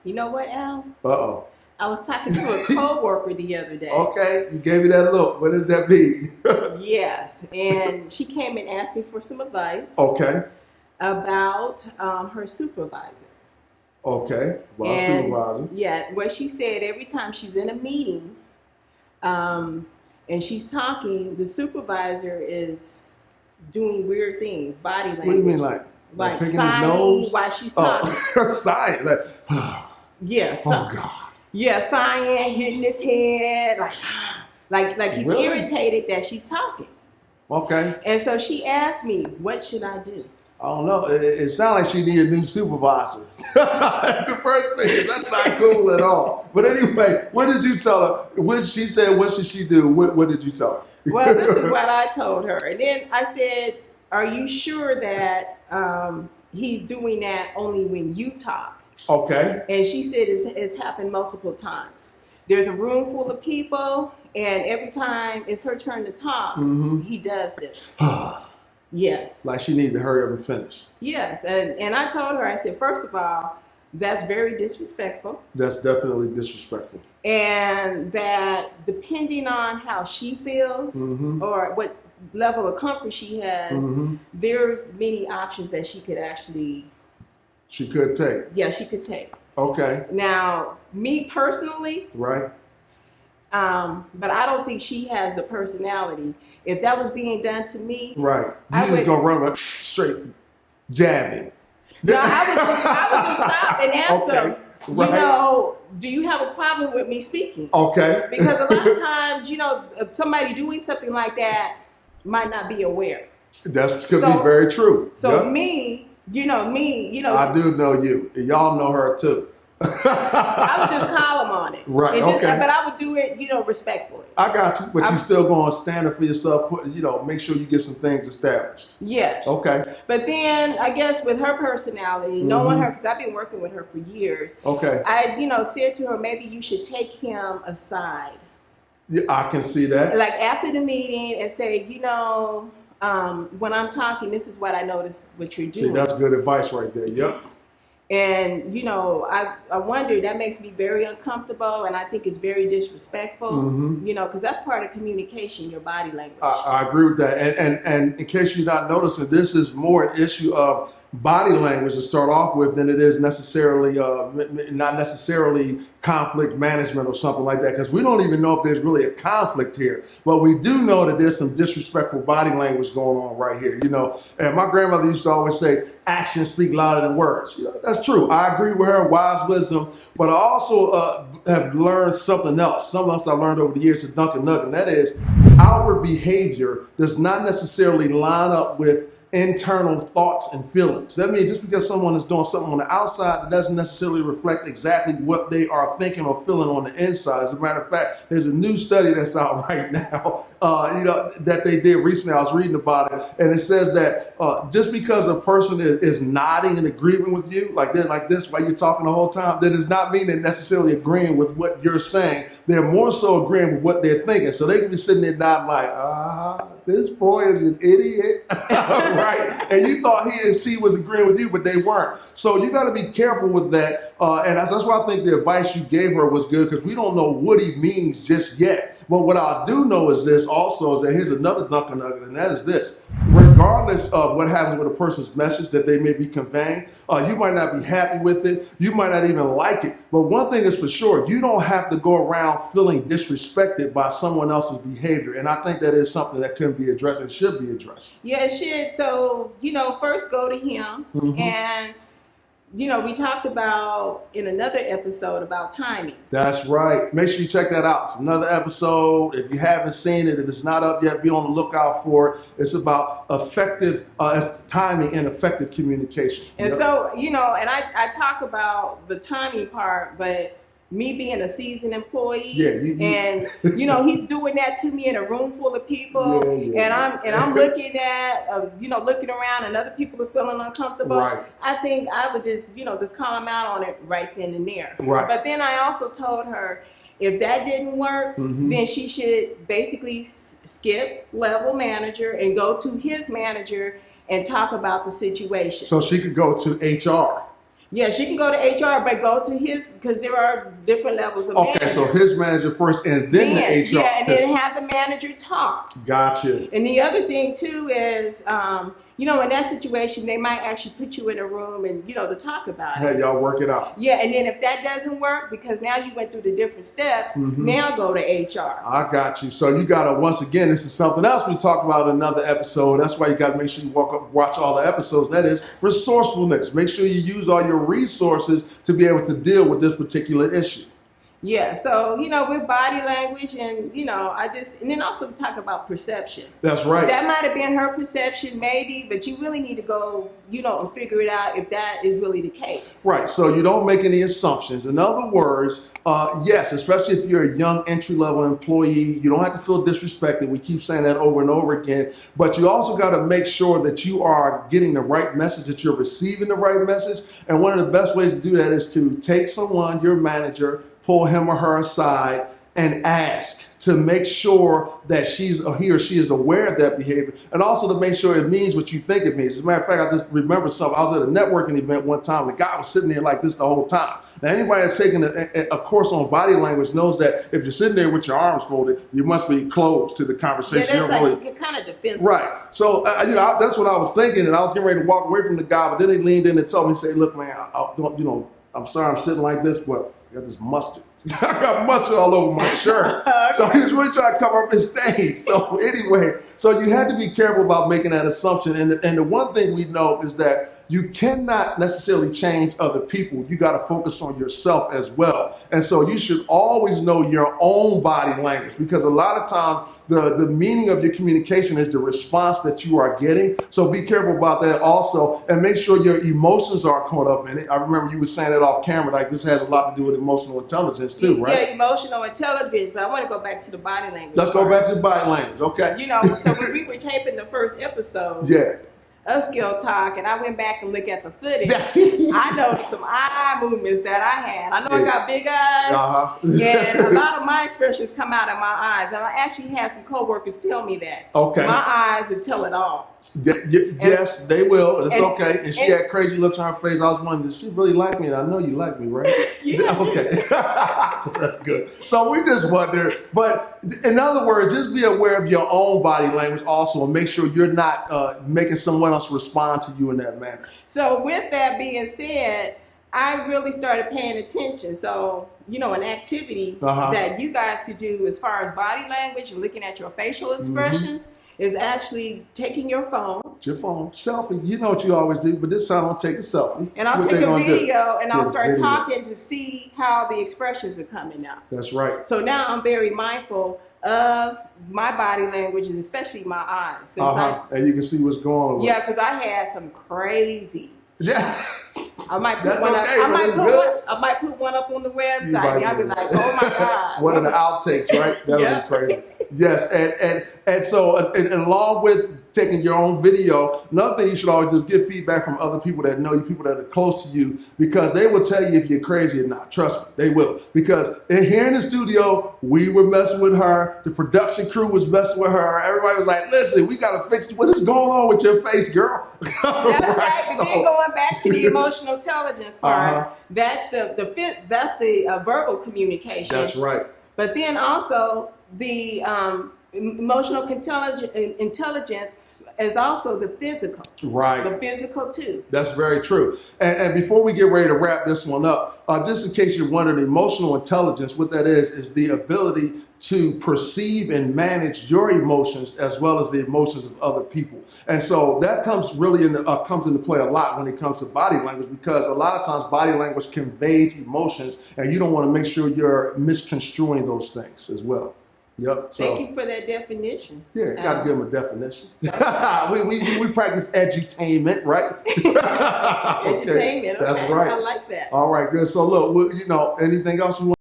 You know what, Al? Uh-oh. I was talking to a coworker the other day. Okay, you gave me that look. What does that mean? Yes, and she came and asked me for some advice. Okay. About her supervisor. Okay, well, supervisor. Yeah, what she said, every time she's in a meeting and she's talking, the supervisor is doing weird things, body language. What do you mean, like picking his nose? While she's talking. Sighing, like, yeah, oh God. Yeah, sighing, hitting his head, like he's Really? irritated that she's talking. Okay. And so she asked me, what should I do? I don't know. It sounds like she needed a new supervisor. The first thing is that's not cool at all. But anyway, what did you tell her? When she said, what should she do? What did you tell her? Well, this is what I told her. And then I said, are you sure that he's doing that only when you talk? Okay. And she said it's happened multiple times. There's a room full of people, and every time it's her turn to talk, he does this. Yes. Like she needs to hurry up and finish. Yes. And I told her, I said, first of all, that's very disrespectful. That's definitely disrespectful. And that depending on how she feels or what level of comfort she has, there's many options that she could actually... She could take. Yeah, she could take. Okay. Now, me personally... Right. But I don't think she has the personality. If that was being done to me... Right. You just gonna run straight jabbing. No, I would just stop and ask them, right. You know, do you have a problem with me speaking? Okay. Because a lot of times, you know, somebody doing something like that might not be aware. That could be very true. So yep. me, I do know you. Y'all know her too. I would just call them on it. Right, just, okay. But I would do it, respectfully. I got you, but you still going to stand up for yourself, make sure you get some things established. Yes. Okay. But then, I guess with her personality, knowing her, because I've been working with her for years. Okay. I, said to her, maybe you should take him aside. Yeah, I can see that. Like after the meeting and say, when I'm talking, this is what I noticed what you're doing. See, that's good advice right there. Yep. And, I wonder, that makes me very uncomfortable, and I think it's very disrespectful, because that's part of communication, your body language. I agree with that. And in case you're not noticing, this is more an issue of body language to start off with than it is necessarily, not necessarily conflict management or something like that, because we don't even know if there's really a conflict here. But we do know that there's some disrespectful body language going on right here, And my grandmother used to always say, actions speak louder than words. That's true. I agree with her, wise wisdom. But I also have learned something else. Something else I learned over the years at Duncan, and that is our behavior does not necessarily line up with internal thoughts and feelings. That means just because someone is doing something on the outside, it doesn't necessarily reflect exactly what they are thinking or feeling on the inside. As a matter of fact, there's a new study that's out right now, that they did recently. I was reading about it, and it says that just because a person is nodding in agreement with you, like this, while you're talking the whole time, that does not mean they're necessarily agreeing with what you're saying. They're more so agreeing with what they're thinking. So they can be sitting there nodding like, this boy is an idiot. Right. And you thought he and she was agreeing with you, but they weren't. So you got to be careful with that. And that's why I think the advice you gave her was good, because we don't know what he means just yet. But what I do know is this also, is that here's another Duncan nugget, and that is this. Regardless of what happens with a person's message that they may be conveying, you might not be happy with it. You might not even like it. But one thing is for sure, you don't have to go around feeling disrespected by someone else's behavior. And I think that is something that can be addressed and should be addressed. Yeah, it should. So, first go to him. And, we talked about in another episode about timing. That's right. Make sure you check that out. It's another episode. If you haven't seen it, if it's not up yet, be on the lookout for it. It's about effective timing and effective communication. And so, and I talk about the timing part, but me being a seasoned employee, and he's doing that to me in a room full of people, and I'm looking at looking around, and other people are feeling uncomfortable. Right. I think I would just call him out on it right then and there. Right. But then I also told her if that didn't work, then she should basically skip level manager and go to his manager and talk about the situation. So she could go to HR. Yeah, she can go to HR, but go to his, because there are different levels of manager. Okay, so his manager first and then the HR. Yeah, and then have the manager talk. Gotcha. And the other thing too is, in that situation, they might actually put you in a room and, to talk about it. Hey, y'all work it out. Yeah, and then if that doesn't work, because now you went through the different steps, now go to HR. I got you. So you got to, once again, this is something else we talked about in another episode. That's why you got to make sure you watch all the episodes. That is resourcefulness. Make sure you use all your resources to be able to deal with this particular issue. Yeah, so, with body language and, and then also talk about perception. That's right. That might have been her perception, maybe, but you really need to go, and figure it out if that is really the case. Right, so you don't make any assumptions. In other words, yes, especially if you're a young entry-level employee, you don't have to feel disrespected. We keep saying that over and over again, but you also got to make sure that you are getting the right message, that you're receiving the right message, and one of the best ways to do that is to take someone, your manager, pull him or her aside and ask to make sure that he or she is aware of that behavior, and also to make sure it means what you think it means. As a matter of fact, I just remember something. I was at a networking event one time. The guy was sitting there like this the whole time. Now, anybody that's taken a course on body language knows that if you're sitting there with your arms folded, you must be closed to the conversation. Yeah, that's like kind of defensive. Right. So, that's what I was thinking, and I was getting ready to walk away from the guy, but then he leaned in and told me, he said, "Look, man, I'm sorry I'm sitting like this, but I got this mustard. I got mustard all over my shirt." Okay. So he was really trying to cover up his stains. So anyway, so you had to be careful about making that assumption. And the one thing we know is that you cannot necessarily change other people. You got to focus on yourself as well. And so you should always know your own body language, because a lot of times the meaning of your communication is the response that you are getting. So be careful about that also, and make sure your emotions are caught up in it. I remember you were saying it off camera, like this has a lot to do with emotional intelligence too, right? Yeah, emotional intelligence, but I want to go back to the body language. Let's go back to the body language, okay? So when we were taping the first episode, of Skill Talk, and I went back and looked at the footage, I noticed some eye movements that I had. I know I got big eyes, and a lot of my expressions come out of my eyes. And I actually had some coworkers tell me that. Okay. My eyes would tell it all. Yes, they will. It's okay. And she had crazy looks on her face. I was wondering, does she really like me? And I know you like me, right? Yeah. Okay. So that's good. So we just wonder. But in other words, just be aware of your own body language also, and make sure you're not making someone else respond to you in that manner. So with that being said, I really started paying attention. So, an activity that you guys could do as far as body language and looking at your facial expressions is actually taking your phone. Selfie. You know what you always do, but this time I'll take a selfie. And I'll take a video and I'll start talking to see how the expressions are coming out. That's right. So now I'm very mindful of my body language, and especially my eyes. And you can see what's going on. Yeah, because I had some crazy. Yeah. I might put one up. I might put one up on the website. I'll be like, oh my God. One of the outtakes, right? That would be crazy. Yes, and so along with taking your own video, another thing you should always do is get feedback from other people that know you, people that are close to you, because they will tell you if you're crazy or not. Trust me, they will. Because here in the studio, we were messing with her. The production crew was messing with her. Everybody was like, listen, we got to fix what is going on with your face, girl. That's right. But then going back to the emotional intelligence part, that's the verbal communication. That's right. But then also the emotional intelligence is also the physical. Right. The physical too. That's very true. And before we get ready to wrap this one up, just in case you're wondering, emotional intelligence, what that is the ability to perceive and manage your emotions as well as the emotions of other people. And so that comes into play a lot when it comes to body language, because a lot of times body language conveys emotions, and you don't want to make sure you're misconstruing those things as well. Yep. Thank you for that definition. Yeah, got to give them a definition. we practice edutainment, right? Edutainment, okay. That's right. I like that. All right, good. So look, anything else you want?